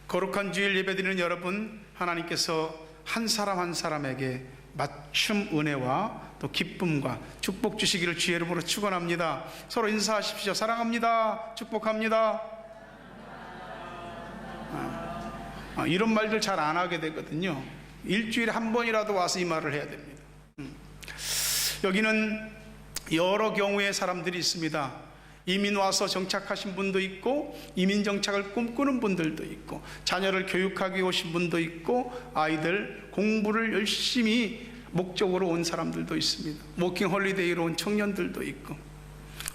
거룩한 주일 예배드리는 여러분, 하나님께서 한 사람 한 사람에게 맞춤 은혜와 또 기쁨과 축복 주시기를 주의 이름으로 축원합니다. 서로 인사하십시오. 사랑합니다. 축복합니다. 이런 말들 잘 안 하게 되거든요. 일주일에 한 번이라도 와서 이 말을 해야 됩니다. 여기는 여러 경우의 사람들이 있습니다. 이민 와서 정착하신 분도 있고, 이민 정착을 꿈꾸는 분들도 있고, 자녀를 교육하기 오신 분도 있고, 아이들 공부를 열심히 목적으로 온 사람들도 있습니다. 워킹 홀리데이로 온 청년들도 있고,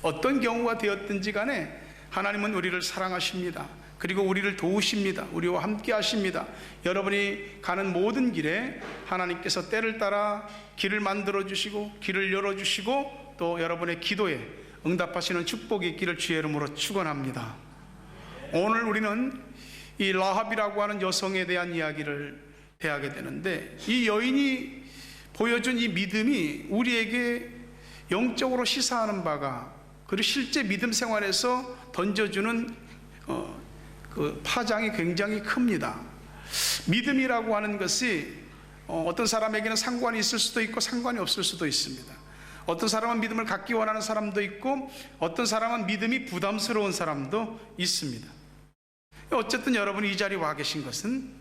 어떤 경우가 되었든지 간에 하나님은 우리를 사랑하십니다. 그리고 우리를 도우십니다. 우리와 함께 하십니다. 여러분이 가는 모든 길에 하나님께서 때를 따라 길을 만들어 주시고, 길을 열어 주시고, 또 여러분의 기도에 응답하시는 축복이 있기를 주의 이름으로 축원합니다. 오늘 우리는 이 라합이라고 하는 여성에 대한 이야기를 해야하게 되는데, 이 여인이 보여준 이 믿음이 우리에게 영적으로 시사하는 바가, 그리고 실제 믿음 생활에서 던져주는 그 파장이 굉장히 큽니다. 믿음이라고 하는 것이 어떤 사람에게는 상관이 있을 수도 있고 상관이 없을 수도 있습니다. 어떤 사람은 믿음을 갖기 원하는 사람도 있고, 어떤 사람은 믿음이 부담스러운 사람도 있습니다. 어쨌든 여러분이 이 자리에 와 계신 것은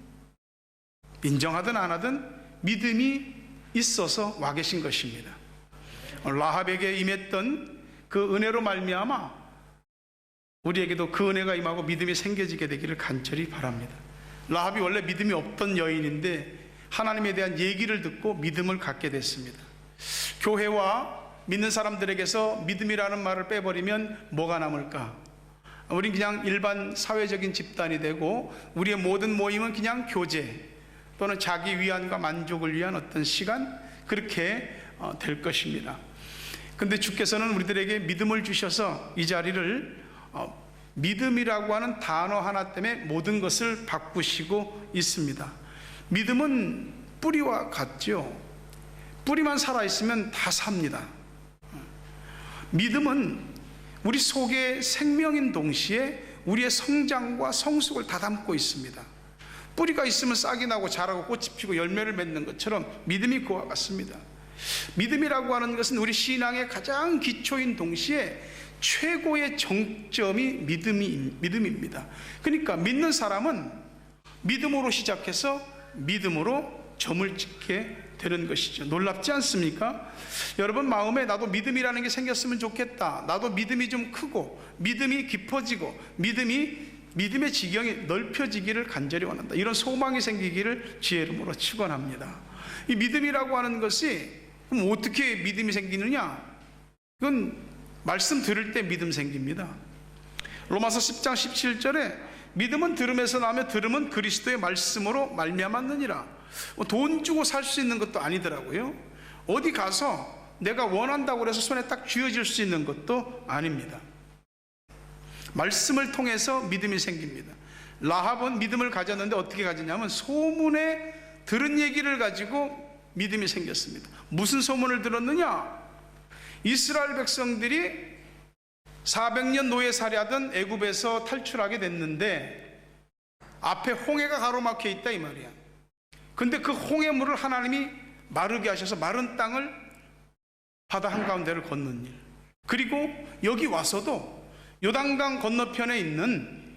인정하든 안 하든 믿음이 있어서 와 계신 것입니다. 라합에게 임했던 그 은혜로 말미암아 우리에게도 그 은혜가 임하고 믿음이 생겨지게 되기를 간절히 바랍니다. 라합이 원래 믿음이 없던 여인인데 하나님에 대한 얘기를 듣고 믿음을 갖게 됐습니다. 교회와 믿는 사람들에게서 믿음이라는 말을 빼버리면 뭐가 남을까? 우린 그냥 일반 사회적인 집단이 되고, 우리의 모든 모임은 그냥 교제 또는 자기 위안과 만족을 위한 어떤 시간, 그렇게 될 것입니다. 근데 주께서는 우리들에게 믿음을 주셔서 이 자리를 믿음이라고 하는 단어 하나 때문에 모든 것을 바꾸시고 있습니다. 믿음은 뿌리와 같죠. 뿌리만 살아있으면 다 삽니다. 믿음은 우리 속에 생명인 동시에 우리의 성장과 성숙을 다 담고 있습니다. 뿌리가 있으면 싹이 나고 자라고 꽃이 피고 열매를 맺는 것처럼 믿음이 그와 같습니다. 믿음이라고 하는 것은 우리 신앙의 가장 기초인 동시에 최고의 정점이 믿음입니다. 그러니까 믿는 사람은 믿음으로 시작해서 믿음으로 점을 찍게 되는 것이죠. 놀랍지 않습니까? 여러분 마음에 나도 믿음이라는 게 생겼으면 좋겠다, 나도 믿음이 좀 크고 믿음이 깊어지고 믿음의 지경이 넓혀지기를 간절히 원한다, 이런 소망이 생기기를 주의 이름으로 축원합니다. 이 믿음이라고 하는 것이 그럼 어떻게 믿음이 생기느냐? 이건 말씀 들을 때 믿음 생깁니다. 로마서 10장 17절에 믿음은 들음에서 나며 들음은 그리스도의 말씀으로 말미암았느니라. 돈 주고 살 수 있는 것도 아니더라고요. 어디 가서 내가 원한다고 해서 손에 딱 쥐어질 수 있는 것도 아닙니다. 말씀을 통해서 믿음이 생깁니다. 라합은 믿음을 가졌는데 어떻게 가졌냐면 소문에 들은 얘기를 가지고 믿음이 생겼습니다. 무슨 소문을 들었느냐? 이스라엘 백성들이 400년 노예살이하던 애굽에서 탈출하게 됐는데 앞에 홍해가 가로막혀 있다 이 말이야. 근데 그 홍해물을 하나님이 마르게 하셔서 마른 땅을 바다 한가운데를 걷는 일, 그리고 여기 와서도 요단강 건너편에 있는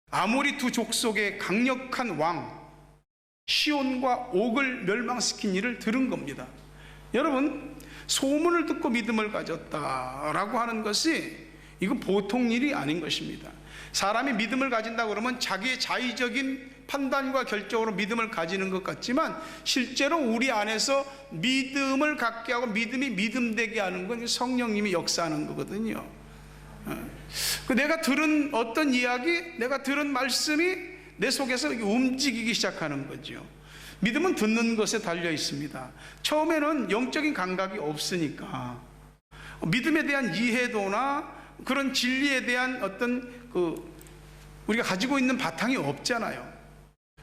아모리 두 족속의 강력한 왕 시온과 옥을 멸망시킨 일을 들은 겁니다. 여러분, 소문을 듣고 믿음을 가졌다라고 하는 것이 이건 보통 일이 아닌 것입니다. 사람이 믿음을 가진다고 그러면 자기의 자의적인 판단과 결정으로 믿음을 가지는 것 같지만 실제로 우리 안에서 믿음을 갖게 하고 믿음이 믿음되게 하는 건 성령님이 역사하는 거거든요. 내가 들은 어떤 이야기, 내가 들은 말씀이 내 속에서 움직이기 시작하는 거죠. 믿음은 듣는 것에 달려 있습니다. 처음에는 영적인 감각이 없으니까 믿음에 대한 이해도나 그런 진리에 대한 어떤 우리가 가지고 있는 바탕이 없잖아요.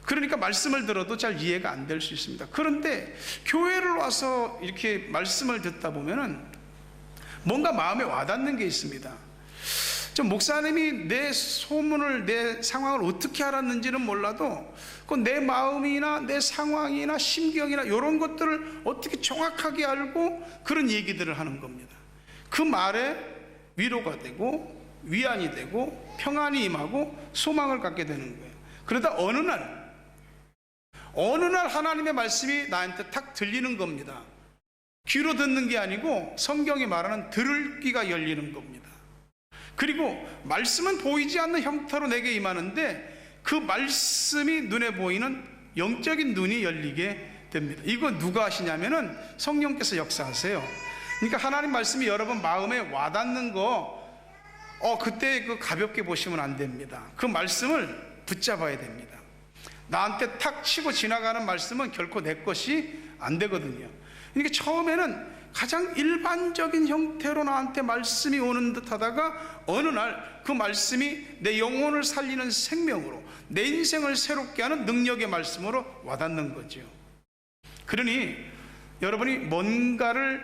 그러니까 말씀을 들어도 잘 이해가 안 될 수 있습니다. 그런데 교회를 와서 이렇게 말씀을 듣다 보면은 뭔가 마음에 와닿는 게 있습니다. 좀 목사님이 내 소문을, 내 상황을 어떻게 알았는지는 몰라도 그 내 마음이나 내 상황이나 심경이나 이런 것들을 어떻게 정확하게 알고 그런 얘기들을 하는 겁니다. 그 말에 위로가 되고 위안이 되고 평안이 임하고 소망을 갖게 되는 거예요. 그러다 어느 날 하나님의 말씀이 나한테 탁 들리는 겁니다. 귀로 듣는 게 아니고 성경이 말하는 들을 귀가 열리는 겁니다. 그리고 말씀은 보이지 않는 형태로 내게 임하는데 그 말씀이 눈에 보이는 영적인 눈이 열리게 됩니다. 이거 누가 하시냐면은 성령께서 역사하세요. 그러니까 하나님 말씀이 여러분 마음에 와닿는 거 그때 그 가볍게 보시면 안 됩니다. 그 말씀을 붙잡아야 됩니다. 나한테 탁 치고 지나가는 말씀은 결코 내 것이 안 되거든요. 그러니까 처음에는 가장 일반적인 형태로 나한테 말씀이 오는 듯 하다가 어느 날 그 말씀이 내 영혼을 살리는 생명으로, 내 인생을 새롭게 하는 능력의 말씀으로 와닿는 거죠. 그러니 여러분이 뭔가를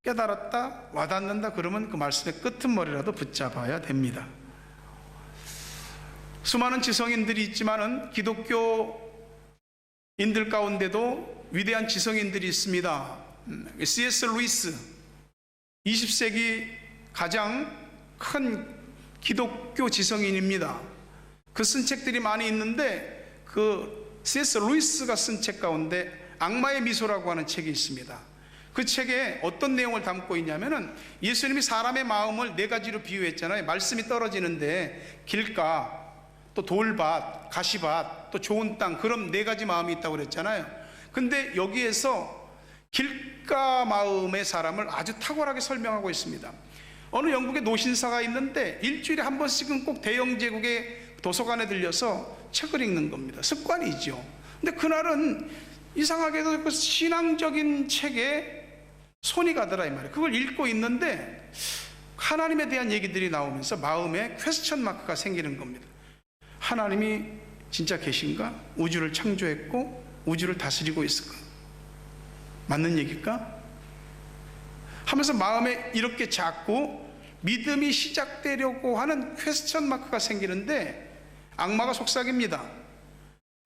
깨달았다, 와닿는다 그러면 그 말씀의 끄트머리라도 붙잡아야 됩니다. 수많은 지성인들이 있지만은 기독교인들 가운데도 위대한 지성인들이 있습니다. C.S. 루이스, 20세기 가장 큰 기독교 지성인입니다. 그 쓴 책들이 많이 있는데 그 C.S. 루이스가 쓴 책 가운데 악마의 미소라고 하는 책이 있습니다. 그 책에 어떤 내용을 담고 있냐면은 예수님이 사람의 마음을 네 가지로 비유했잖아요. 말씀이 떨어지는데 길가, 또 돌밭, 가시밭, 또 좋은 땅, 그런 네 가지 마음이 있다고 그랬잖아요. 근데 여기에서 길가 마음의 사람을 아주 탁월하게 설명하고 있습니다. 어느 영국의 노신사가 있는데 일주일에 한 번씩은 꼭 대영 제국의 도서관에 들려서 책을 읽는 겁니다. 습관이죠. 근데 그날은 이상하게도 그 신앙적인 책에 손이 가더라 이 말이에요. 그걸 읽고 있는데 하나님에 대한 얘기들이 나오면서 마음에 퀘스천 마크가 생기는 겁니다. 하나님이 진짜 계신가? 우주를 창조했고 우주를 다스리고 있을까? 맞는 얘기일까? 하면서 마음에 이렇게 자꾸 믿음이 시작되려고 하는 퀘스천 마크가 생기는데 악마가 속삭입니다.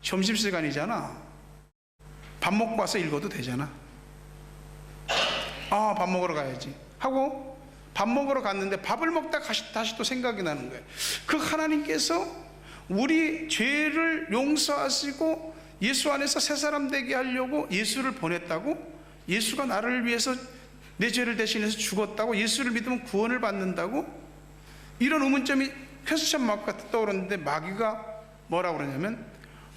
점심시간이잖아. 밥 먹고 와서 읽어도 되잖아. 밥 먹으러 가야지 하고 밥 먹으러 갔는데 밥을 먹다 다시 또 생각이 나는 거예요. 그 하나님께서 우리 죄를 용서하시고 예수 안에서 새 사람 되게 하려고 예수를 보냈다고? 예수가 나를 위해서 내 죄를 대신해서 죽었다고? 예수를 믿으면 구원을 받는다고? 이런 의문점이 퀘스천 마크가 떠오르는데 마귀가 뭐라고 그러냐면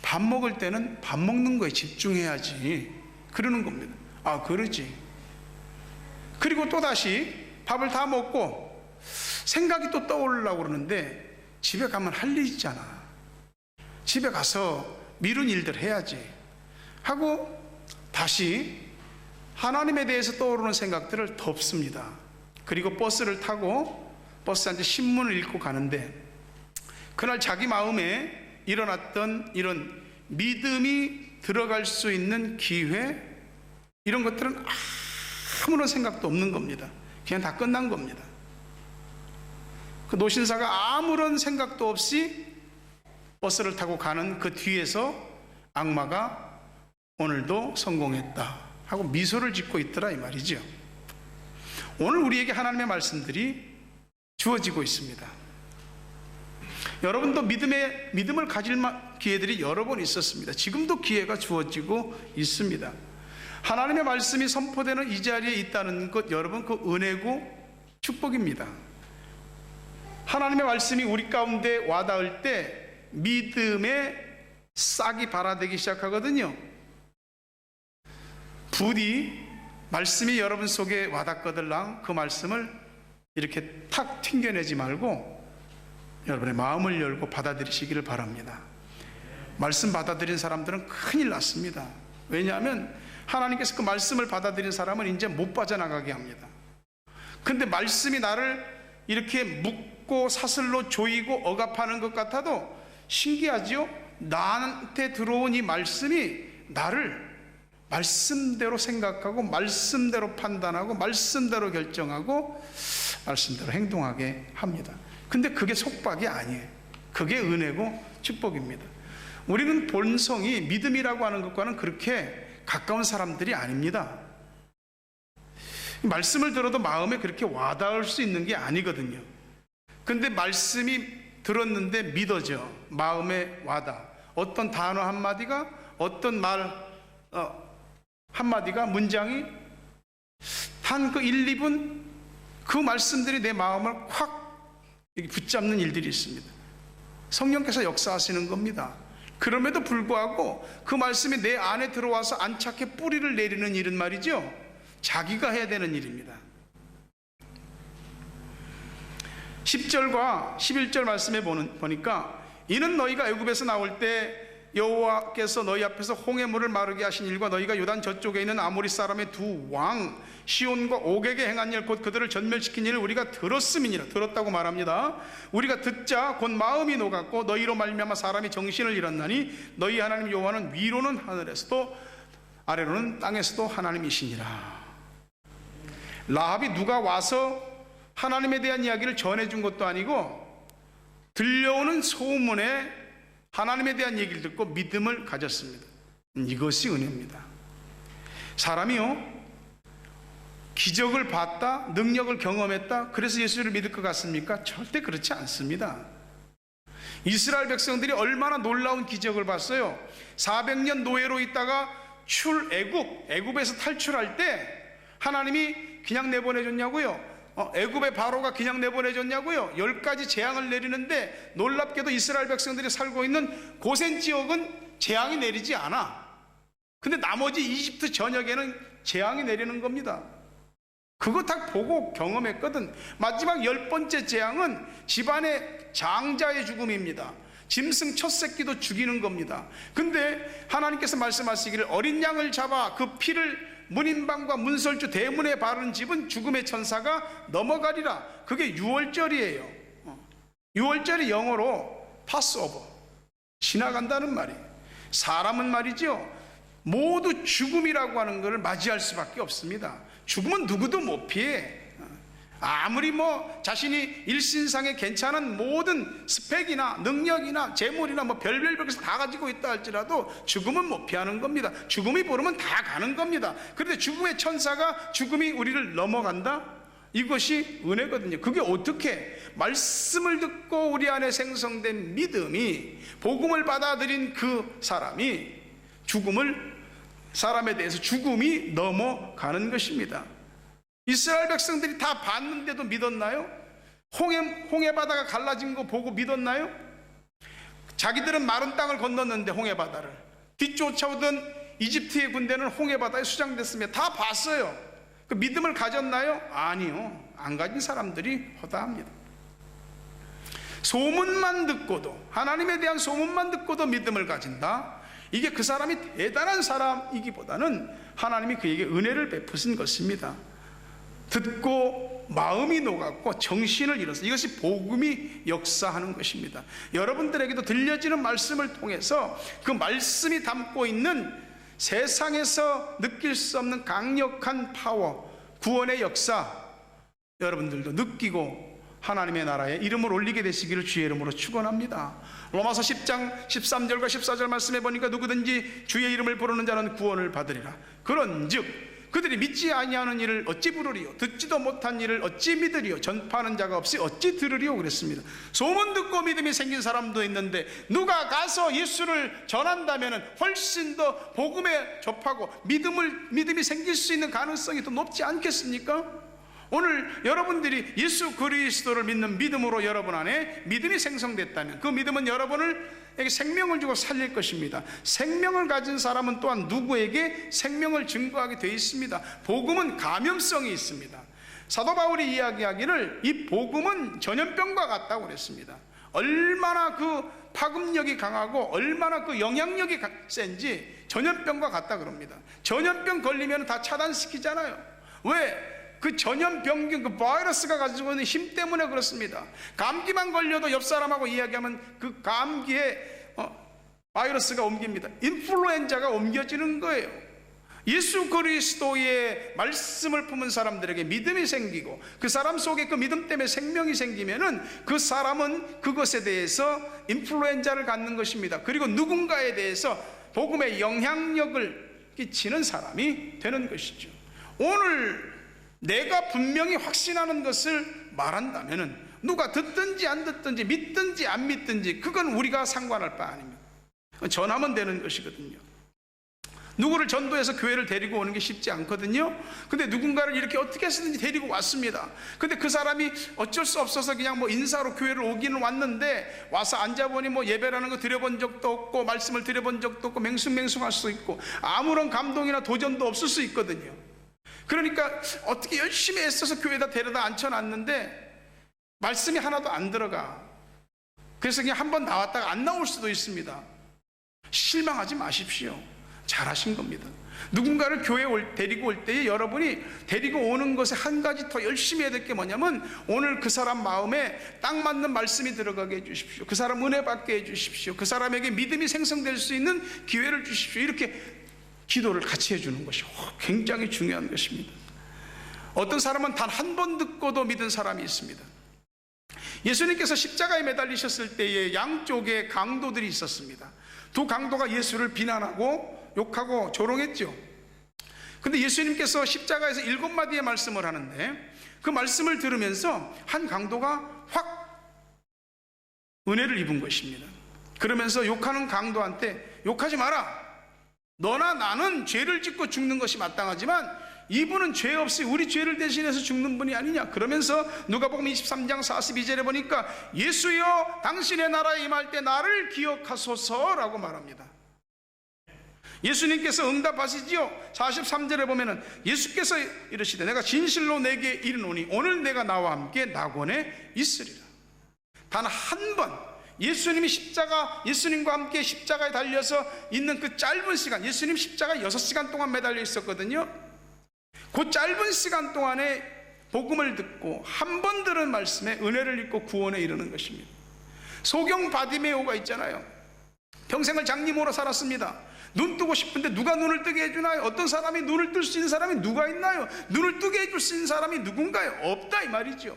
밥 먹을 때는 밥 먹는 거에 집중해야지 그러는 겁니다. 그러지. 그리고 또다시 밥을 다 먹고 생각이 또 떠오르려고 그러는데 집에 가면 할 일 있잖아. 집에 가서 미룬 일들 해야지 하고 다시 하나님에 대해서 떠오르는 생각들을 덮습니다. 그리고 버스를 타고 버스한테 신문을 읽고 가는데 그날 자기 마음에 일어났던 이런 믿음이 들어갈 수 있는 기회, 이런 것들은 아무런 생각도 없는 겁니다. 그냥 다 끝난 겁니다. 그 노신사가 아무런 생각도 없이 버스를 타고 가는 그 뒤에서 악마가 오늘도 성공했다 하고 미소를 짓고 있더라 이 말이죠. 오늘 우리에게 하나님의 말씀들이 주어지고 있습니다. 여러분도 믿음을 가질 기회들이 여러 번 있었습니다. 지금도 기회가 주어지고 있습니다. 하나님의 말씀이 선포되는 이 자리에 있다는 것, 여러분, 그 은혜고 축복입니다. 하나님의 말씀이 우리 가운데 와닿을 때 믿음의 싹이 발아되기 시작하거든요. 부디 말씀이 여러분 속에 와닿거들랑 그 말씀을 이렇게 탁 튕겨내지 말고 여러분의 마음을 열고 받아들이시기를 바랍니다. 말씀 받아들인 사람들은 큰일 났습니다. 왜냐하면 하나님께서 그 말씀을 받아들인 사람은 이제 못 빠져나가게 합니다. 근데 말씀이 나를 이렇게 묶고 사슬로 조이고 억압하는 것 같아도 신기하지요? 나한테 들어온 이 말씀이 나를 말씀대로 생각하고 말씀대로 판단하고 말씀대로 결정하고 말씀대로 행동하게 합니다. 근데 그게 속박이 아니에요. 그게 은혜고 축복입니다. 우리는 본성이 믿음이라고 하는 것과는 그렇게 가까운 사람들이 아닙니다. 말씀을 들어도 마음에 그렇게 와닿을 수 있는 게 아니거든요. 근데 말씀이 들었는데 믿어져. 마음에 와닿아. 어떤 단어 한마디가, 어떤 말 한마디가, 문장이 한 그 1, 2분 그 말씀들이 내 마음을 확 붙잡는 일들이 있습니다. 성령께서 역사하시는 겁니다. 그럼에도 불구하고 그 말씀이 내 안에 들어와서 안착해 뿌리를 내리는 일은 말이죠, 자기가 해야 되는 일입니다. 10절과 11절 말씀에 보니까 이는 너희가 애굽에서 나올 때 여호와께서 너희 앞에서 홍해물을 마르게 하신 일과 너희가 요단 저쪽에 있는 아모리 사람의 두 왕 시온과 옥에게 행한 일 곧 그들을 전멸시킨 일을 우리가 들었음이니라. 들었다고 말합니다. 우리가 듣자 곧 마음이 녹았고 너희로 말미암아 사람이 정신을 잃었나니 너희 하나님 여호와는 위로는 하늘에서도 아래로는 땅에서도 하나님이시니라. 라합이 누가 와서 하나님에 대한 이야기를 전해준 것도 아니고 들려오는 소문에 하나님에 대한 얘기를 듣고 믿음을 가졌습니다. 이것이 은혜입니다. 사람이요, 기적을 봤다, 능력을 경험했다, 그래서 예수를 믿을 것 같습니까? 절대 그렇지 않습니다. 이스라엘 백성들이 얼마나 놀라운 기적을 봤어요. 400년 노예로 있다가 애굽에서 탈출할 때 하나님이 그냥 내보내줬냐고요? 애굽의 바로가 그냥 내보내줬냐고요? 10가지 재앙을 내리는데 놀랍게도 이스라엘 백성들이 살고 있는 고센 지역은 재앙이 내리지 않아. 근데 나머지 이집트 전역에는 재앙이 내리는 겁니다. 그거 다 보고 경험했거든. 마지막 10번째 재앙은 집안의 장자의 죽음입니다. 짐승 첫 새끼도 죽이는 겁니다. 근데 하나님께서 말씀하시기를 어린 양을 잡아 그 피를 문인방과 문설주 대문에 바르는 집은 죽음의 천사가 넘어가리라. 그게 유월절이에요. 유월절이 영어로 파스오버, 지나간다는 말이에요. 사람은 말이죠, 모두 죽음이라고 하는 것을 맞이할 수밖에 없습니다. 죽음은 누구도 못 피해. 아무리 자신이 일신상에 괜찮은 모든 스펙이나 능력이나 재물이나 별별 것을 다 가지고 있다 할지라도 죽음은 못 피하는 겁니다. 죽음이 부르면 다 가는 겁니다. 그런데 죽음의 천사가 죽음이 우리를 넘어간다? 이것이 은혜거든요. 그게 어떻게? 말씀을 듣고 우리 안에 생성된 믿음이, 복음을 받아들인 그 사람이 사람에 대해서 죽음이 넘어가는 것입니다. 이스라엘 백성들이 다 봤는데도 믿었나요? 홍해 바다가 갈라진 거 보고 믿었나요? 자기들은 마른 땅을 건넜는데 홍해 바다를 뒤쫓아오던 이집트의 군대는 홍해 바다에 수장됐으며 다 봤어요. 그 믿음을 가졌나요? 아니요. 안 가진 사람들이 허다합니다. 소문만 듣고도, 하나님에 대한 소문만 듣고도 믿음을 가진다? 이게 그 사람이 대단한 사람이기보다는 하나님이 그에게 은혜를 베푸신 것입니다. 듣고 마음이 녹았고 정신을 잃었어. 이것이 복음이 역사하는 것입니다. 여러분들에게도 들려지는 말씀을 통해서 그 말씀이 담고 있는 세상에서 느낄 수 없는 강력한 파워, 구원의 역사, 여러분들도 느끼고 하나님의 나라에 이름을 올리게 되시기를 주의 이름으로 축원합니다. 로마서 10장 13절과 14절 말씀해 보니까 누구든지 주의 이름을 부르는 자는 구원을 받으리라. 그런즉 그들이 믿지 아니하는 일을 어찌 부르리요? 듣지도 못한 일을 어찌 믿으리요? 전파하는 자가 없이 어찌 들으리요? 그랬습니다. 소문 듣고 믿음이 생긴 사람도 있는데 누가 가서 예수를 전한다면 훨씬 더 복음에 접하고 믿음이 생길 수 있는 가능성이 더 높지 않겠습니까? 오늘 여러분들이 예수 그리스도를 믿는 믿음으로 여러분 안에 믿음이 생성됐다면 그 믿음은 여러분에게 생명을 주고 살릴 것입니다. 생명을 가진 사람은 또한 누구에게 생명을 증거하게 되어 있습니다. 복음은 감염성이 있습니다. 사도 바울이 이야기하기를 이 복음은 전염병과 같다고 그랬습니다. 얼마나 그 파급력이 강하고 얼마나 그 영향력이 센지 전염병과 같다 그럽니다. 전염병 걸리면 다 차단시키잖아요. 왜? 그 전염병균, 그 바이러스가 가지고 있는 힘 때문에 그렇습니다. 감기만 걸려도 옆 사람하고 이야기하면 그 감기에 바이러스가 옮깁니다. 인플루엔자가 옮겨지는 거예요. 예수 그리스도의 말씀을 품은 사람들에게 믿음이 생기고 그 사람 속에 그 믿음 때문에 생명이 생기면은 그 사람은 그것에 대해서 인플루엔자를 갖는 것입니다. 그리고 누군가에 대해서 복음의 영향력을 끼치는 사람이 되는 것이죠. 오늘 내가 분명히 확신하는 것을 말한다면은 누가 듣든지 안 듣든지 믿든지 안 믿든지 그건 우리가 상관할 바 아닙니다. 전하면 되는 것이거든요. 누구를 전도해서 교회를 데리고 오는 게 쉽지 않거든요. 근데 누군가를 이렇게 어떻게 해서든지 데리고 왔습니다. 근데 그 사람이 어쩔 수 없어서 그냥 뭐 인사로 교회를 오기는 왔는데 와서 앉아보니 뭐 예배라는 거 드려본 적도 없고 말씀을 드려본 적도 없고 맹숭맹숭할 수 있고 아무런 감동이나 도전도 없을 수 있거든요. 그러니까 어떻게 열심히 애써서 교회에다 데려다 앉혀놨는데 말씀이 하나도 안 들어가. 그래서 그냥 한번 나왔다가 안 나올 수도 있습니다. 실망하지 마십시오. 잘하신 겁니다. 누군가를 교회에 데리고 올 때에 여러분이 데리고 오는 것에 한 가지 더 열심히 해야 될 게 뭐냐면 오늘 그 사람 마음에 딱 맞는 말씀이 들어가게 해주십시오. 그 사람 은혜 받게 해주십시오. 그 사람에게 믿음이 생성될 수 있는 기회를 주십시오. 이렇게 기도를 같이 해주는 것이 굉장히 중요한 것입니다. 어떤 사람은 단 한 번 듣고도 믿은 사람이 있습니다. 예수님께서 십자가에 매달리셨을 때에 양쪽에 강도들이 있었습니다. 두 강도가 예수를 비난하고 욕하고 조롱했죠. 근데 예수님께서 십자가에서 7마디의 말씀을 하는데 그 말씀을 들으면서 한 강도가 확 은혜를 입은 것입니다. 그러면서 욕하는 강도한테 욕하지 마라. 너나 나는 죄를 짓고 죽는 것이 마땅하지만 이분은 죄 없이 우리 죄를 대신해서 죽는 분이 아니냐. 그러면서 누가복음 23장 42절에 보니까 예수여 당신의 나라에 임할 때 나를 기억하소서라고 말합니다. 예수님께서 응답하시지요. 43절에 보면은 예수께서 이르시되 내가 진실로 내게 이르노니 오늘 내가 나와 함께 낙원에 있으리라. 단 한 번 예수님과 함께 십자가에 달려서 있는 그 짧은 시간, 예수님 십자가에 6시간 동안 매달려 있었거든요. 그 짧은 시간 동안에 복음을 듣고 한 번 들은 말씀에 은혜를 입고 구원에 이르는 것입니다. 소경 바디메오가 있잖아요. 평생을 장님으로 살았습니다. 눈 뜨고 싶은데 누가 눈을 뜨게 해주나요? 어떤 사람이 눈을 뜰 수 있는 사람이 누가 있나요? 눈을 뜨게 해줄 수 있는 사람이 누군가요? 없다 이 말이죠.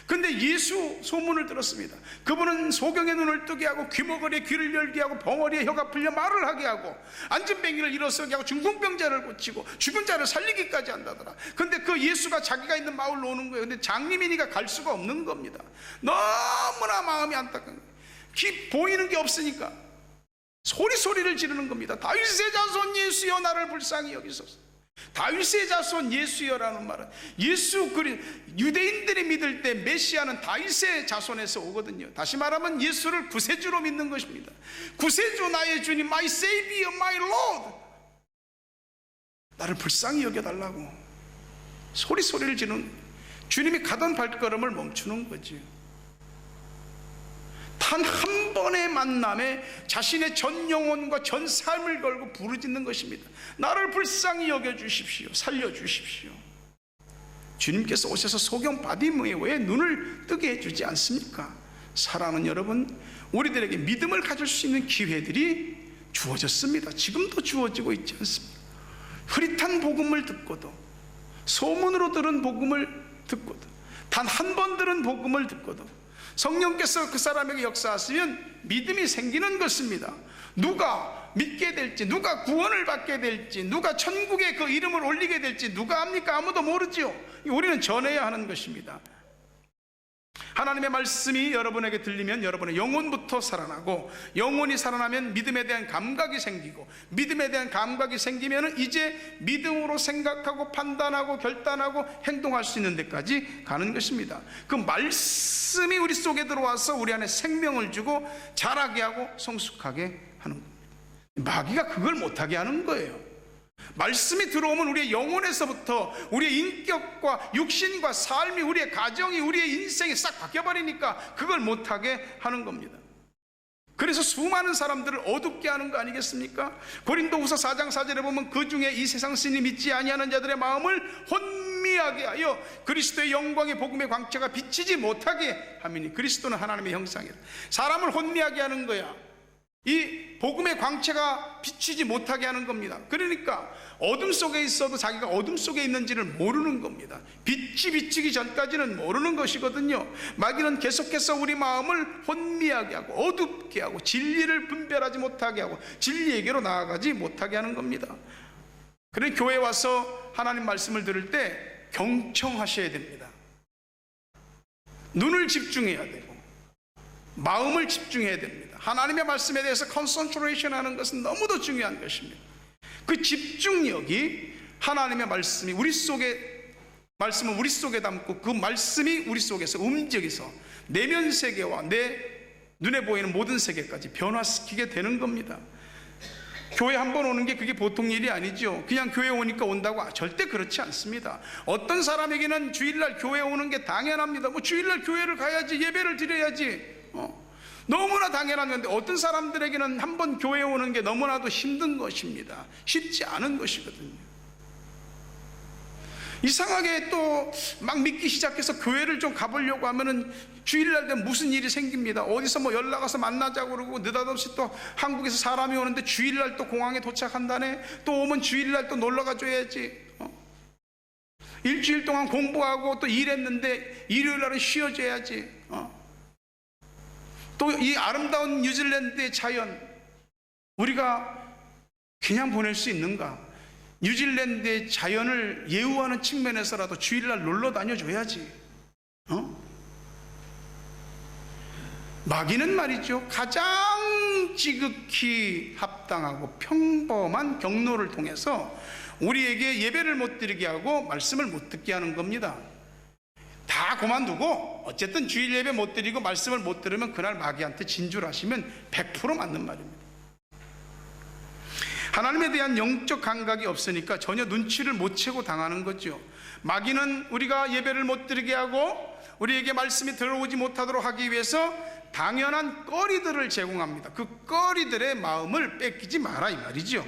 근데 예수 소문을 들었습니다. 그분은 소경의 눈을 뜨게 하고 귀머거리에 귀를 열게 하고 벙어리에 혀가 풀려 말을 하게 하고 앉은 뱅이를 일어서게 하고 중풍병자를 고치고 죽은 자를 살리기까지 한다더라. 근데 그 예수가 자기가 있는 마을로 오는 거예요. 근데 장님이니까 갈 수가 없는 겁니다. 너무나 마음이 안타까운 거예요. 보이는 게 없으니까 소리를 지르는 겁니다. 다윗의 자손 예수여 나를 불쌍히 여기소서. 다윗의 자손 예수여라는 말은 유대인들이 믿을 때 메시아는 다윗의 자손에서 오거든요. 다시 말하면 예수를 구세주로 믿는 것입니다. 구세주 나의 주님, my savior, my lord, 나를 불쌍히 여겨달라고 소리를 지르는, 주님이 가던 발걸음을 멈추는 거죠. 단 한 번의 만남에 자신의 전 영혼과 전 삶을 걸고 부르짖는 것입니다. 나를 불쌍히 여겨주십시오. 살려주십시오. 주님께서 오셔서 소경 바디메오의 눈을 뜨게 해주지 않습니까? 사랑하는 여러분, 우리들에게 믿음을 가질 수 있는 기회들이 주어졌습니다. 지금도 주어지고 있지 않습니까? 흐릿한 복음을 듣고도, 소문으로 들은 복음을 듣고도, 단 한 번 들은 복음을 듣고도 성령께서 그 사람에게 역사하시면 믿음이 생기는 것입니다. 누가 믿게 될지, 누가 구원을 받게 될지, 누가 천국에 그 이름을 올리게 될지 누가 압니까? 아무도 모르지요. 우리는 전해야 하는 것입니다. 하나님의 말씀이 여러분에게 들리면 여러분의 영혼부터 살아나고, 영혼이 살아나면 믿음에 대한 감각이 생기고, 믿음에 대한 감각이 생기면 이제 믿음으로 생각하고 판단하고 결단하고 행동할 수 있는 데까지 가는 것입니다. 그 말씀이 우리 속에 들어와서 우리 안에 생명을 주고 자라게 하고 성숙하게 하는 겁니다. 마귀가 그걸 못하게 하는 거예요. 말씀이 들어오면 우리의 영혼에서부터 우리의 인격과 육신과 삶이, 우리의 가정이, 우리의 인생이 싹 바뀌어버리니까 그걸 못하게 하는 겁니다. 그래서 수많은 사람들을 어둡게 하는 거 아니겠습니까? 고린도후서 4장 4절에 보면 그 중에 이 세상 신이 믿지 아니하는 자들의 마음을 혼미하게 하여 그리스도의 영광의 복음의 광채가 비치지 못하게 하미니, 그리스도는 하나님의 형상이라. 사람을 혼미하게 하는 거야. 이 복음의 광채가 비치지 못하게 하는 겁니다. 그러니까 어둠 속에 있어도 자기가 어둠 속에 있는지를 모르는 겁니다. 빛이 비치기 전까지는 모르는 것이거든요. 마귀는 계속해서 우리 마음을 혼미하게 하고 어둡게 하고 진리를 분별하지 못하게 하고 진리에게로 나아가지 못하게 하는 겁니다. 그러니 교회에 와서 하나님 말씀을 들을 때 경청하셔야 됩니다. 눈을 집중해야 되고 마음을 집중해야 됩니다. 하나님의 말씀에 대해서 컨센트레이션 하는 것은 너무도 중요한 것입니다. 그 집중력이 하나님의 말씀이 우리 속에, 말씀을 우리 속에 담고 그 말씀이 우리 속에서 움직여서 내면 세계와 내 눈에 보이는 모든 세계까지 변화시키게 되는 겁니다. 교회 한 번 오는 게 그게 보통 일이 아니죠. 그냥 교회 오니까 온다고 절대 그렇지 않습니다. 어떤 사람에게는 주일날 교회 오는 게 당연합니다. 뭐 주일날 교회를 가야지, 예배를 드려야지, 너무나 당연한 건데, 어떤 사람들에게는 한 번 교회 오는 게 너무나도 힘든 것입니다. 쉽지 않은 것이거든요. 이상하게 또 막 믿기 시작해서 교회를 좀 가보려고 하면은 주일날 되면 무슨 일이 생깁니다. 어디서 뭐 연락 와서 만나자고 그러고, 느닷없이 또 한국에서 사람이 오는데 주일날 또 공항에 도착한다네. 또 오면 주일날 또 놀러 가줘야지. 일주일 동안 공부하고 또 일했는데 일요일날은 쉬어줘야지. 또 이 아름다운 뉴질랜드의 자연, 우리가 그냥 보낼 수 있는가? 뉴질랜드의 자연을 예우하는 측면에서라도 주일날 놀러 다녀줘야지. 마귀는 말이죠, 가장 지극히 합당하고 평범한 경로를 통해서 우리에게 예배를 못 드리게 하고 말씀을 못 듣게 하는 겁니다. 다 그만두고 어쨌든 주일 예배 못 드리고 말씀을 못 들으면 그날 마귀한테 진술하시면 100% 맞는 말입니다. 하나님에 대한 영적 감각이 없으니까 전혀 눈치를 못 채고 당하는 거죠. 마귀는 우리가 예배를 못 드리게 하고 우리에게 말씀이 들어오지 못하도록 하기 위해서 당연한 거리들을 제공합니다. 그 거리들의 마음을 뺏기지 마라 이 말이죠.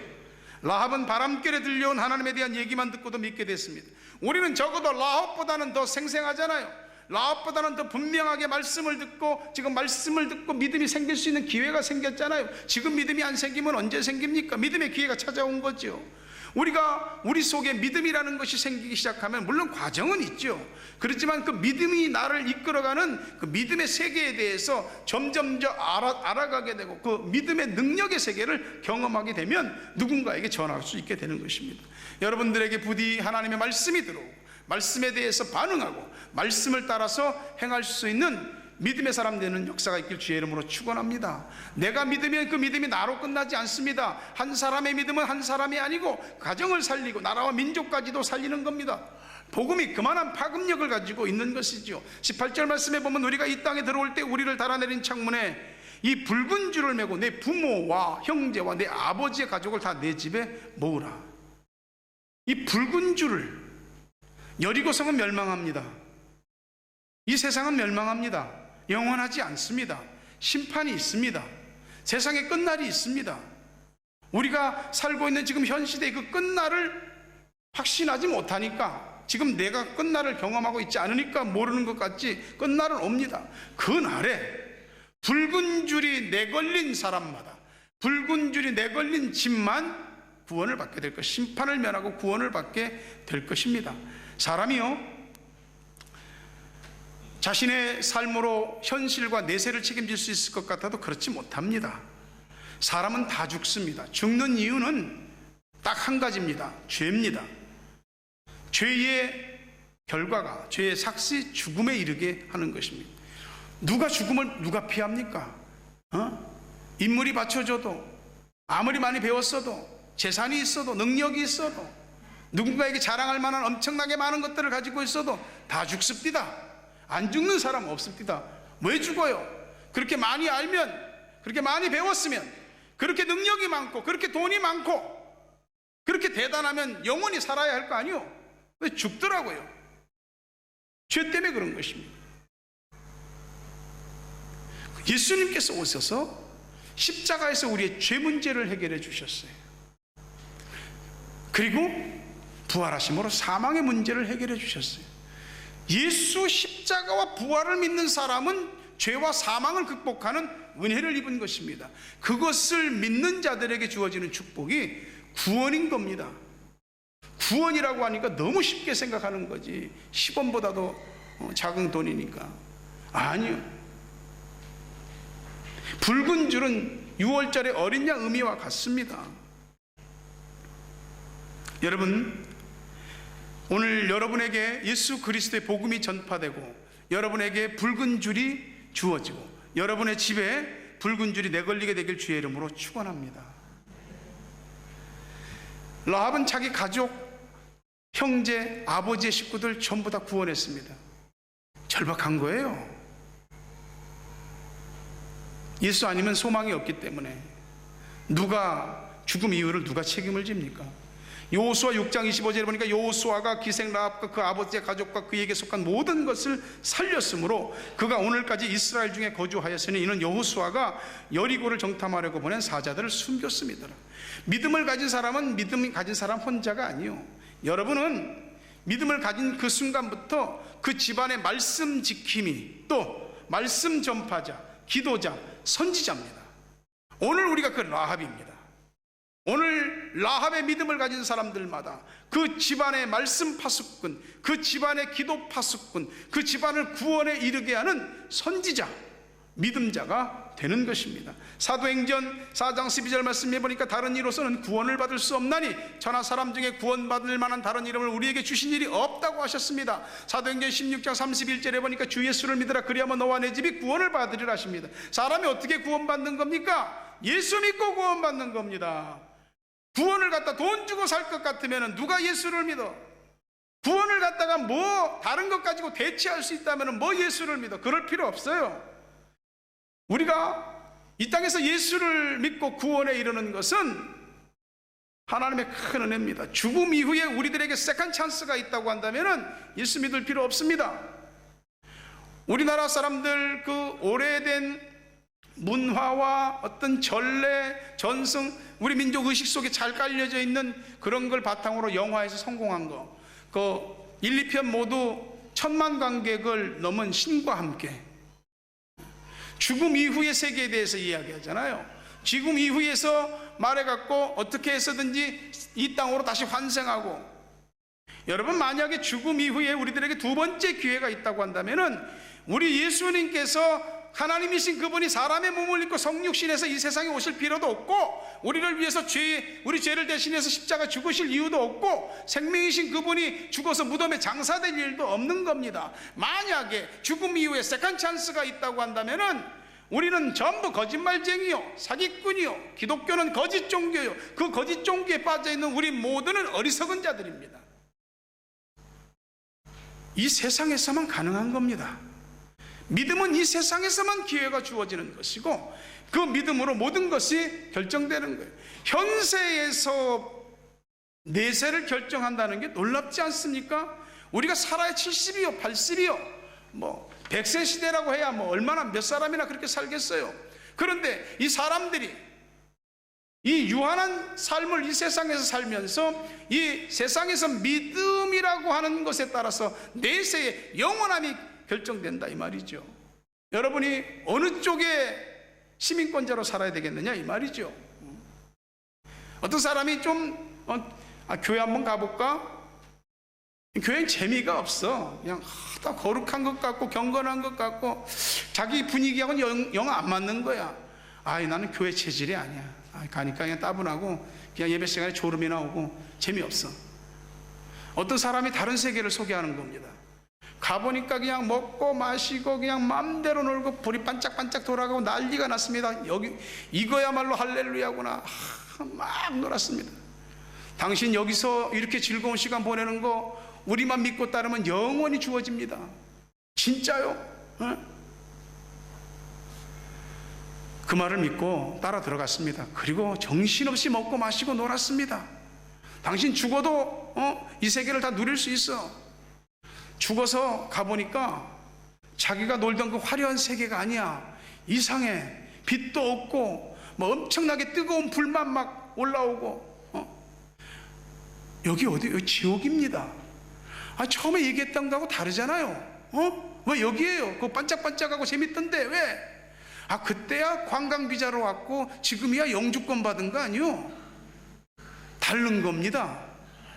라합은 바람결에 들려온 하나님에 대한 얘기만 듣고도 믿게 됐습니다. 우리는 적어도 라합보다는 더 생생하잖아요. 라합보다는 더 분명하게 말씀을 듣고, 지금 말씀을 듣고 믿음이 생길 수 있는 기회가 생겼잖아요. 지금 믿음이 안 생기면 언제 생깁니까? 믿음의 기회가 찾아온 거죠. 우리가 우리 속에 믿음이라는 것이 생기기 시작하면 물론 과정은 있죠. 그렇지만 그 믿음이 나를 이끌어가는 그 믿음의 세계에 대해서 점점 더 알아가게 되고 그 믿음의 능력의 세계를 경험하게 되면 누군가에게 전할 수 있게 되는 것입니다. 여러분들에게 부디 하나님의 말씀이 들어오고 말씀에 대해서 반응하고 말씀을 따라서 행할 수 있는 믿음의 사람 되는 역사가 있길 주의 이름으로 축원합니다. 내가 믿으면 그 믿음이 나로 끝나지 않습니다. 한 사람의 믿음은 한 사람이 아니고 가정을 살리고 나라와 민족까지도 살리는 겁니다. 복음이 그만한 파급력을 가지고 있는 것이죠. 18절 말씀에 보면 우리가 이 땅에 들어올 때 우리를 달아내린 창문에 이 붉은 줄을 메고 내 부모와 형제와 내 아버지의 가족을 다 내 집에 모으라. 이 붉은 줄을, 여리고성은 멸망합니다. 이 세상은 멸망합니다. 영원하지 않습니다. 심판이 있습니다. 세상에 끝날이 있습니다. 우리가 살고 있는 지금 현 시대의 그 끝날을 확신하지 못하니까, 지금 내가 끝날을 경험하고 있지 않으니까 모르는 것 같지 끝날은 옵니다. 그 날에 붉은 줄이 내걸린 사람마다, 붉은 줄이 내걸린 집만 구원을 받게 될 것, 심판을 면하고 구원을 받게 될 것입니다. 사람이요, 자신의 삶으로 현실과 내세를 책임질 수 있을 것 같아도 그렇지 못합니다. 사람은 다 죽습니다. 죽는 이유는 딱 한 가지입니다. 죄입니다. 죄의 결과가, 죄의 삭시 죽음에 이르게 하는 것입니다. 누가 죽음을 누가 피합니까? 인물이 받쳐줘도, 아무리 많이 배웠어도, 재산이 있어도, 능력이 있어도, 누군가에게 자랑할 만한 엄청나게 많은 것들을 가지고 있어도 다 죽습니다. 안 죽는 사람 없습니다. 왜 죽어요? 그렇게 많이 알면, 그렇게 많이 배웠으면, 그렇게 능력이 많고, 그렇게 돈이 많고, 그렇게 대단하면 영원히 살아야 할 거 아니요? 왜 죽더라고요? 죄 때문에 그런 것입니다. 예수님께서 오셔서 십자가에서 우리의 죄 문제를 해결해 주셨어요. 그리고 부활하심으로 사망의 문제를 해결해 주셨어요. 예수 십자가와 부활을 믿는 사람은 죄와 사망을 극복하는 은혜를 입은 것입니다. 그것을 믿는 자들에게 주어지는 축복이 구원인 겁니다. 구원이라고 하니까 너무 쉽게 생각하는 거지. 10원보다도 작은 돈이니까. 아니요. 붉은 줄은 6월절의 어린 양 의미와 같습니다. 여러분, 오늘 여러분에게 예수 그리스도의 복음이 전파되고 여러분에게 붉은 줄이 주어지고 여러분의 집에 붉은 줄이 내걸리게 되길 주의 이름으로 축원합니다. 라합은 자기 가족, 형제, 아버지의 식구들 전부 다 구원했습니다. 절박한 거예요. 예수 아니면 소망이 없기 때문에. 누가 죽음 이유를 누가 책임을 집니까? 여호수아 6장 25절에 보니까 여호수아가 기생 라합과 그 아버지의 가족과 그에게 속한 모든 것을 살렸으므로 그가 오늘까지 이스라엘 중에 거주하였으니 이는 여호수아가 여리고를 정탐하려고 보낸 사자들을 숨겼습니다. 믿음을 가진 사람은 믿음을 가진 사람 혼자가 아니요, 여러분은 믿음을 가진 그 순간부터 그 집안의 말씀 지킴이, 또 말씀 전파자, 기도자, 선지자입니다. 오늘 우리가 그 라합입니다. 오늘 라합의 믿음을 가진 사람들마다 그 집안의 말씀 파수꾼, 그 집안의 기도 파수꾼, 그 집안을 구원에 이르게 하는 선지자, 믿음자가 되는 것입니다. 사도행전 4장 12절 말씀해 보니까 다른 이로서는 구원을 받을 수 없나니 천하 사람 중에 구원받을 만한 다른 이름을 우리에게 주신 일이 없다고 하셨습니다. 사도행전 16장 31절에 보니까 주 예수를 믿으라 그리하면 너와 내 집이 구원을 받으리라 하십니다. 사람이 어떻게 구원받는 겁니까? 예수 믿고 구원받는 겁니다. 구원을 갖다 돈 주고 살 것 같으면 누가 예수를 믿어? 구원을 갖다가 뭐 다른 것 가지고 대체할 수 있다면 뭐 예수를 믿어? 그럴 필요 없어요. 우리가 이 땅에서 예수를 믿고 구원에 이르는 것은 하나님의 큰 은혜입니다. 죽음 이후에 우리들에게 세컨 찬스가 있다고 한다면 예수 믿을 필요 없습니다. 우리나라 사람들 그 오래된 문화와 어떤 전례, 전승, 우리 민족 의식 속에 잘 깔려져 있는 그런 걸 바탕으로 영화에서 성공한 거, 그 1, 2편 모두 1000만 관객을 넘은 신과 함께 죽음 이후의 세계에 대해서 이야기하잖아요. 죽음 이후에서 말해갖고 어떻게 해서든지 이 땅으로 다시 환생하고. 여러분, 만약에 죽음 이후에 우리들에게 두 번째 기회가 있다고 한다면은 우리 예수님께서 하나님이신 그분이 사람의 몸을 입고 성육신해서 이 세상에 오실 필요도 없고, 우리를 위해서 우리 죄를 대신해서 십자가 죽으실 이유도 없고, 생명이신 그분이 죽어서 무덤에 장사될 일도 없는 겁니다. 만약에 죽음 이후에 세컨 찬스가 있다고 한다면은 우리는 전부 거짓말쟁이요, 사기꾼이요, 기독교는 거짓 종교요, 그 거짓 종교에 빠져있는 우리 모두는 어리석은 자들입니다. 이 세상에서만 가능한 겁니다. 믿음은 이 세상에서만 기회가 주어지는 것이고 그 믿음으로 모든 것이 결정되는 거예요. 현세에서 내세를 결정한다는 게 놀랍지 않습니까? 우리가 살아야 70이요 80이요 뭐 100세 시대라고 해야 뭐 얼마나 몇 사람이나 그렇게 살겠어요. 그런데 이 사람들이 이 유한한 삶을 이 세상에서 살면서 이 세상에서 믿음이라고 하는 것에 따라서 내세의 영원함이 결정된다 이 말이죠. 여러분이 어느 쪽에 시민권자로 살아야 되겠느냐 이 말이죠. 어떤 사람이 좀 교회 한번 가볼까? 교회는 재미가 없어. 그냥 다 거룩한 것 같고 경건한 것 같고 자기 분위기하고는 영 안 맞는 거야. 나는 교회 체질이 아니야. 가니까 그냥 따분하고 그냥 예배 시간에 졸음이 나오고 재미없어. 어떤 사람이 다른 세계를 소개하는 겁니다. 가보니까 그냥 먹고 마시고 그냥 마음대로 놀고 볼이 반짝반짝 돌아가고 난리가 났습니다. 여기 이거야말로 할렐루야구나. 막 놀았습니다. 당신 여기서 이렇게 즐거운 시간 보내는 거 우리만 믿고 따르면 영원히 주어집니다. 진짜요? 그 말을 믿고 따라 들어갔습니다. 그리고 정신없이 먹고 마시고 놀았습니다. 당신 죽어도 이 세계를 다 누릴 수 있어. 죽어서 가보니까 자기가 놀던 그 화려한 세계가 아니야. 이상해. 빛도 없고 뭐 엄청나게 뜨거운 불만 막 올라오고 여기 어디? 여기 지옥입니다. 처음에 얘기했던 거하고 다르잖아요. 왜 여기에요? 그거 반짝반짝하고 재밌던데 왜? 아, 그때야 관광 비자로 왔고 지금이야 영주권 받은 거 아니요? 다른 겁니다.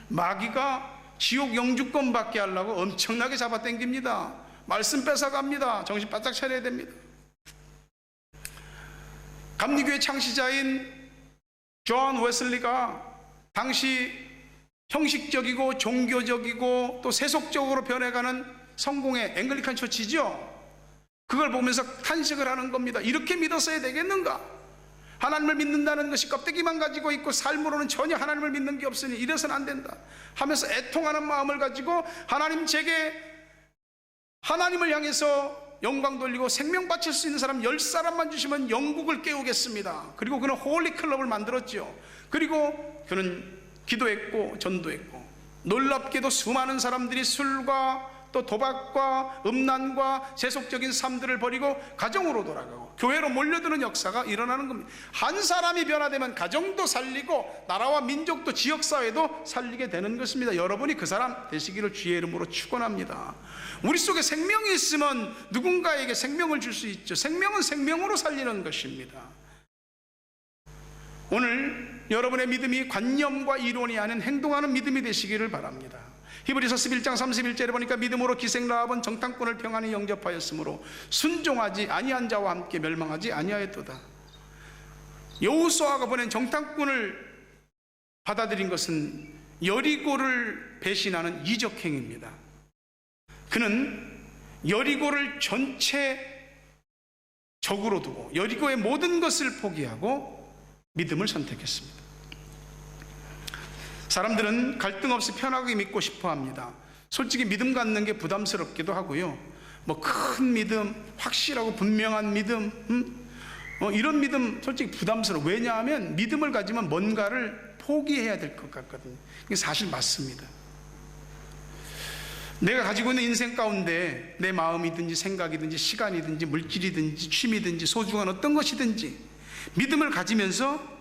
마귀가 지옥 영주권 받게 하려고 엄청나게 잡아당깁니다. 말씀 뺏어갑니다. 정신 바짝 차려야 됩니다. 감리교회 창시자인 존 웨슬리가 당시 형식적이고 종교적이고 또 세속적으로 변해가는 성공의 앵글리칸 처치죠. 그걸 보면서 탄식을 하는 겁니다. 이렇게 믿었어야 되겠는가? 하나님을 믿는다는 것이 껍데기만 가지고 있고 삶으로는 전혀 하나님을 믿는 게 없으니 이래서는 안 된다 하면서 애통하는 마음을 가지고 하나님, 제게 하나님을 향해서 영광 돌리고 생명 바칠 수 있는 사람 10사람만 주시면 영국을 깨우겠습니다. 그리고 그는 홀리 클럽을 만들었죠. 그리고 그는 기도했고 전도했고, 놀랍게도 수많은 사람들이 술과 또 도박과 음란과 세속적인 삶들을 버리고 가정으로 돌아가고 교회로 몰려드는 역사가 일어나는 겁니다. 한 사람이 변화되면 가정도 살리고 나라와 민족도 지역사회도 살리게 되는 것입니다. 여러분이 그 사람 되시기를 주의 이름으로 축원합니다. 우리 속에 생명이 있으면 누군가에게 생명을 줄 수 있죠. 생명은 생명으로 살리는 것입니다. 오늘 여러분의 믿음이 관념과 이론이 아닌 행동하는 믿음이 되시기를 바랍니다. 히브리서 11장 31절에 보니까 믿음으로 기생 라합은 정탐꾼을 평안히 영접하였으므로 순종하지 아니한 자와 함께 멸망하지 아니하였도다. 여호수아가 보낸 정탐꾼을 받아들인 것은 여리고를 배신하는 이적 행위입니다. 그는 여리고를 전체 적으로 두고 여리고의 모든 것을 포기하고 믿음을 선택했습니다. 사람들은 갈등 없이 편하게 믿고 싶어 합니다. 솔직히 믿음 갖는 게 부담스럽기도 하고요. 뭐 큰 믿음, 확실하고 분명한 믿음, 이런 믿음 솔직히 부담스러워. 왜냐하면 믿음을 가지면 뭔가를 포기해야 될 것 같거든요. 이게 사실 맞습니다. 내가 가지고 있는 인생 가운데 내 마음이든지 생각이든지 시간이든지 물질이든지 취미든지 소중한 어떤 것이든지 믿음을 가지면서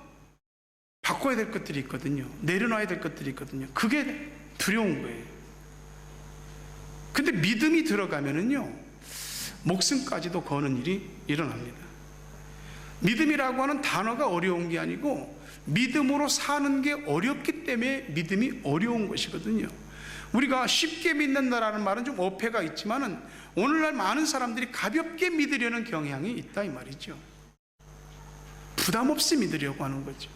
바꿔야 될 것들이 있거든요. 내려놔야 될 것들이 있거든요. 그게 두려운 거예요. 근데 믿음이 들어가면은요, 목숨까지도 거는 일이 일어납니다. 믿음이라고 하는 단어가 어려운 게 아니고 믿음으로 사는 게 어렵기 때문에 믿음이 어려운 것이거든요. 우리가 쉽게 믿는다라는 말은 좀 어폐가 있지만은 오늘날 많은 사람들이 가볍게 믿으려는 경향이 있다 이 말이죠. 부담 없이 믿으려고 하는 거죠.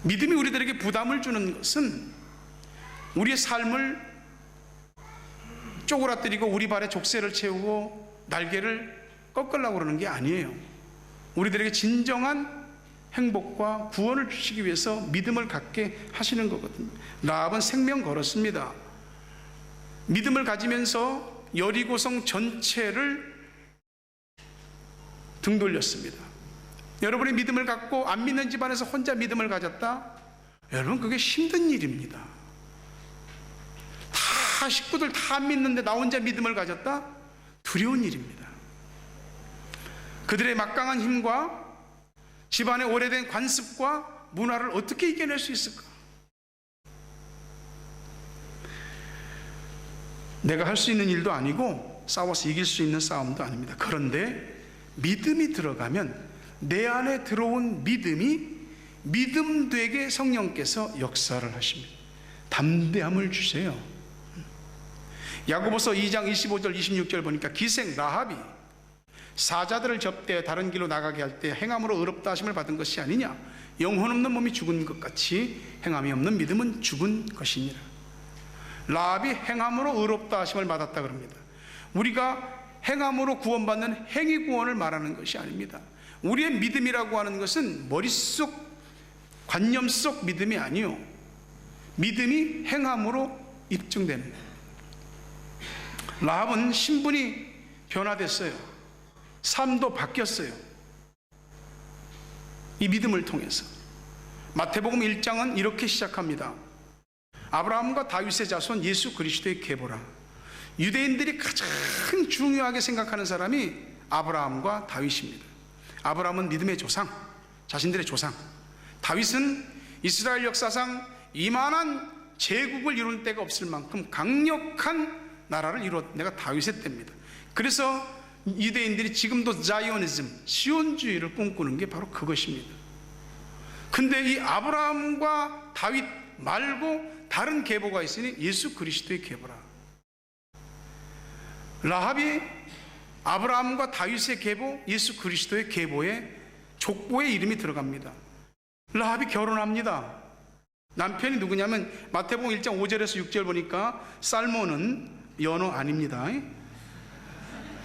믿음이 우리들에게 부담을 주는 것은 우리의 삶을 쪼그라뜨리고 우리 발에 족쇄를 채우고 날개를 꺾으려고 그러는 게 아니에요. 우리들에게 진정한 행복과 구원을 주시기 위해서 믿음을 갖게 하시는 거거든요. 라합은 생명 걸었습니다. 믿음을 가지면서 여리고성 전체를 등 돌렸습니다. 여러분이 믿음을 갖고 안 믿는 집안에서 혼자 믿음을 가졌다? 여러분, 그게 힘든 일입니다. 다 식구들 다 안 믿는데 나 혼자 믿음을 가졌다? 두려운 일입니다. 그들의 막강한 힘과 집안의 오래된 관습과 문화를 어떻게 이겨낼 수 있을까? 내가 할 수 있는 일도 아니고 싸워서 이길 수 있는 싸움도 아닙니다. 그런데 믿음이 들어가면 내 안에 들어온 믿음이 믿음 되게 성령께서 역사를 하십니다. 담대함을 주세요. 야고보서 2장 25절 26절 보니까 기생 라합이 사자들을 접대해 다른 길로 나가게 할 때 행함으로 의롭다 하심을 받은 것이 아니냐. 영혼 없는 몸이 죽은 것 같이 행함이 없는 믿음은 죽은 것이니라. 라합이 행함으로 의롭다 하심을 받았다 그럽니다. 우리가 행함으로 구원받는 행위 구원을 말하는 것이 아닙니다. 우리의 믿음이라고 하는 것은 머릿속 관념 속 믿음이 아니요, 믿음이 행함으로 입증되는 거예요. 라합은 신분이 변화됐어요. 삶도 바뀌었어요. 이 믿음을 통해서. 마태복음 1장은 이렇게 시작합니다. 아브라함과 다윗의 자손 예수 그리스도의 계보라. 유대인들이 가장 중요하게 생각하는 사람이 아브라함과 다윗입니다. 아브라함은 믿음의 조상, 자신들의 조상. 다윗은 이스라엘 역사상 이만한 제국을 이룬 때가 없을 만큼 강력한 나라를 내가 다윗의 때입니다. 그래서 유대인들이 지금도 자이오니즘, 시온주의를 꿈꾸는 게 바로 그것입니다. 근데 이 아브라함과 다윗 말고 다른 계보가 있으니 예수 그리스도의 계보라. 라합이 아브라함과 다윗의 계보, 예수 그리스도의 계보에 족보의 이름이 들어갑니다. 라합이 결혼합니다. 남편이 누구냐면 마태복음 1장 5절에서 6절 보니까 살몬은 연호 아닙니다.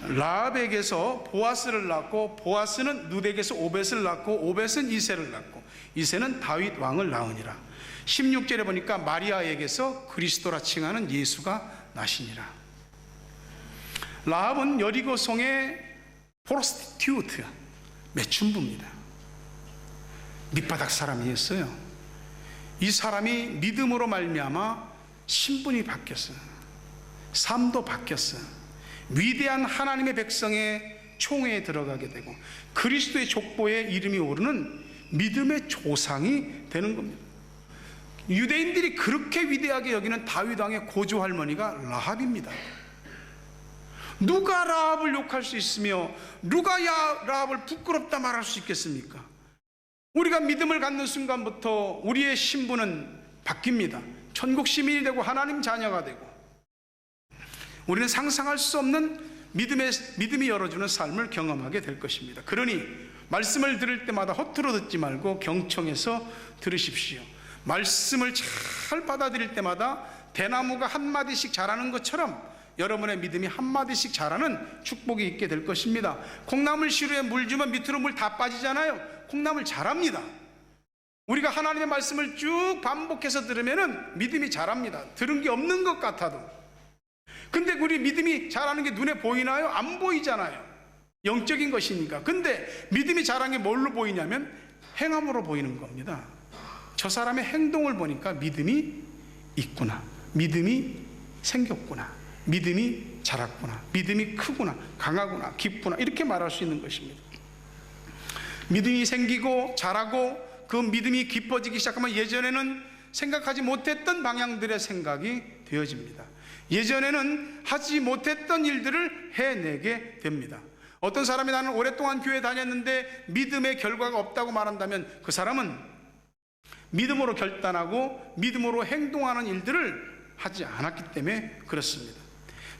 라합에게서 보아스를 낳고, 보아스는 룻에게서 오벳을 낳고, 오벳은 이새를 낳고, 이새는 다윗 왕을 낳으니라. 16절에 보니까 마리아에게서 그리스도라 칭하는 예수가 나시니라. 라합은 여리고성의 프로스티튜트, 매춘부입니다. 밑바닥 사람이었어요. 이 사람이 믿음으로 말미암아 신분이 바뀌었어요. 삶도 바뀌었어요. 위대한 하나님의 백성의 총회에 들어가게 되고 그리스도의 족보에 이름이 오르는 믿음의 조상이 되는 겁니다. 유대인들이 그렇게 위대하게 여기는 다윗 왕의 고조 할머니가 라합입니다. 누가 라합을 욕할 수 있으며 누가 라합을 부끄럽다 말할 수 있겠습니까? 우리가 믿음을 갖는 순간부터 우리의 신분은 바뀝니다. 천국 시민이 되고 하나님 자녀가 되고 우리는 상상할 수 없는 믿음이 열어주는 삶을 경험하게 될 것입니다. 그러니 말씀을 들을 때마다 허투루 듣지 말고 경청해서 들으십시오. 말씀을 잘 받아들일 때마다 대나무가 한마디씩 자라는 것처럼 여러분의 믿음이 한마디씩 자라는 축복이 있게 될 것입니다. 콩나물 시루에 물 주면 밑으로 물 다 빠지잖아요. 콩나물 자랍니다. 우리가 하나님의 말씀을 쭉 반복해서 들으면 믿음이 자랍니다. 들은 게 없는 것 같아도. 근데 우리 믿음이 자라는 게 눈에 보이나요? 안 보이잖아요. 영적인 것이니까. 근데 믿음이 자라는 게 뭘로 보이냐면 행함으로 보이는 겁니다. 저 사람의 행동을 보니까 믿음이 있구나, 믿음이 생겼구나, 믿음이 자랐구나, 믿음이 크구나, 강하구나, 깊구나, 이렇게 말할 수 있는 것입니다. 믿음이 생기고 자라고 그 믿음이 깊어지기 시작하면 예전에는 생각하지 못했던 방향들의 생각이 되어집니다. 예전에는 하지 못했던 일들을 해내게 됩니다. 어떤 사람이 나는 오랫동안 교회 다녔는데 믿음의 결과가 없다고 말한다면 그 사람은 믿음으로 결단하고 믿음으로 행동하는 일들을 하지 않았기 때문에 그렇습니다.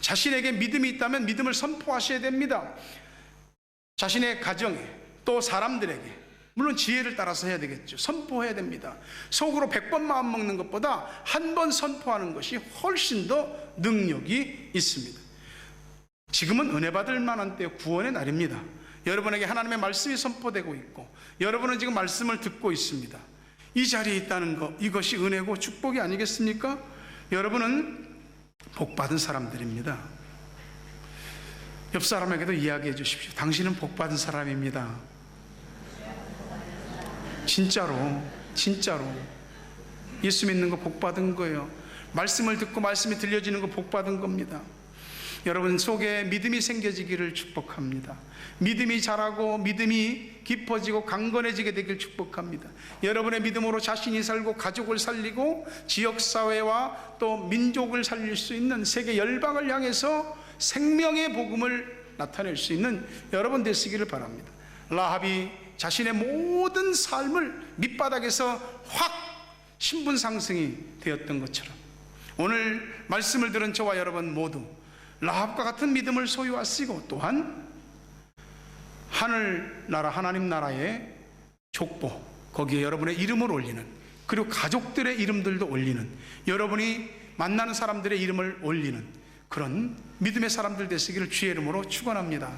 자신에게 믿음이 있다면 믿음을 선포하셔야 됩니다. 자신의 가정에 또 사람들에게, 물론 지혜를 따라서 해야 되겠죠. 선포해야 됩니다. 속으로 100번 마음 먹는 것보다 한 번 선포하는 것이 훨씬 더 능력이 있습니다. 지금은 은혜 받을 만한 때, 구원의 날입니다. 여러분에게 하나님의 말씀이 선포되고 있고 여러분은 지금 말씀을 듣고 있습니다. 이 자리에 있다는 것, 이것이 은혜고 축복이 아니겠습니까? 여러분은 복받은 사람들입니다. 옆 사람에게도 이야기해 주십시오. 당신은 복받은 사람입니다. 진짜로 예수 믿는 거 복받은 거예요. 말씀을 듣고 말씀이 들려지는 거 복받은 겁니다. 여러분 속에 믿음이 생겨지기를 축복합니다. 믿음이 자라고 믿음이 깊어지고 강건해지게 되길 축복합니다. 여러분의 믿음으로 자신이 살고 가족을 살리고 지역사회와 또 민족을 살릴 수 있는 세계 열방을 향해서 생명의 복음을 나타낼 수 있는 여러분 되시기를 바랍니다. 라합이 자신의 모든 삶을 밑바닥에서 확 신분 상승이 되었던 것처럼 오늘 말씀을 들은 저와 여러분 모두 라합과 같은 믿음을 소유하시고 또한 하늘나라 하나님 나라의 족보, 거기에 여러분의 이름을 올리는, 그리고 가족들의 이름들도 올리는, 여러분이 만나는 사람들의 이름을 올리는 그런 믿음의 사람들 되시기를 주의 이름으로 축원합니다.